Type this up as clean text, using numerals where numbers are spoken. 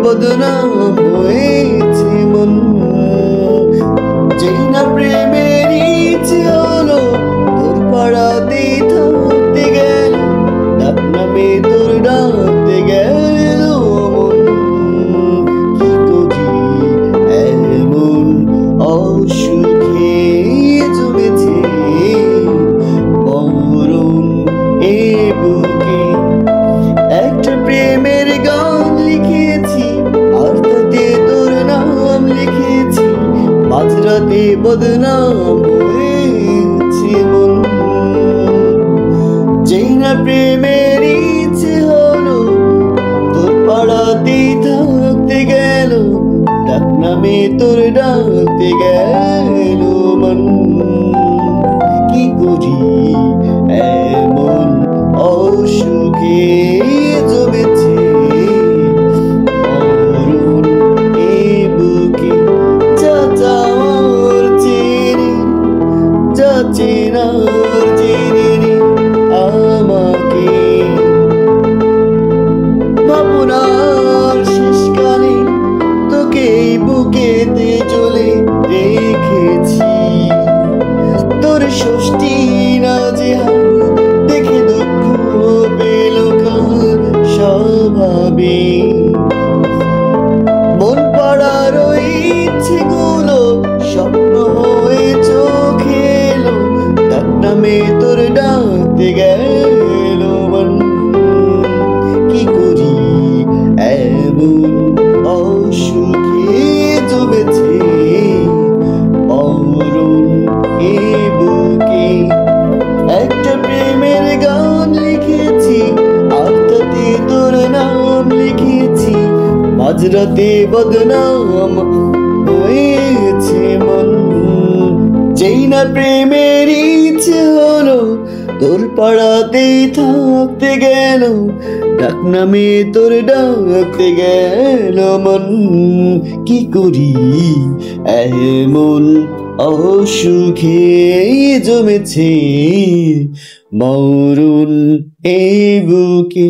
বদনাম হয়েছে মন। যেই না প্রেমের ইচ্ছে হলো তোর পাড়াতেই থাকতে গেল, ডাক নামে তোর ডাকতে গেল মন। কি করি এমন অসুখে জমেছে মরণ এ বুকে। একটা প্রেমের গান লিখেছি আর তাতে তোর নাম লিখেছি, মাঝরাতে বদনাম হয়েছে মন। যেই না প্রেমের ইচ্ছে হলো তোর পাড়াতেই থাকতে গেল, ডাক নামে তোর ডাকতে গেল মন। কি করি এমন অসুখে জমেছে মরণ এ বুকে। চাচার চিনি চাচিনার চিনি আমাকে, ভাবনার শেষকালে তোকে বুকেতে চলে রেখেছি। তোর ষষ্ঠী না যে দেখে দুঃখ পেল কাল স্বভাবে। মন পাড়ার ওই ইচ্ছেগুলো স্বপ্ন হয়ে চোখে এলো, ডাক নামে তোর ডাকতে গেল মন। কি করি এমন অসুখে জমেছে মরণ এ বুকে। একটা প্রেমের গান লিখেছি আর তাতে তোর নাম লিখেছি, মাঝরাতে বদনাম হয়েছে মন। যেই না প্রেমের ইচ্ছে হলো তোর পাড়াতেই থাকতে গেল, ডাক নামে তোর ডাকতে গেল মন। কি করি এমন অসুখে জমেছে মরণ এ বুকে।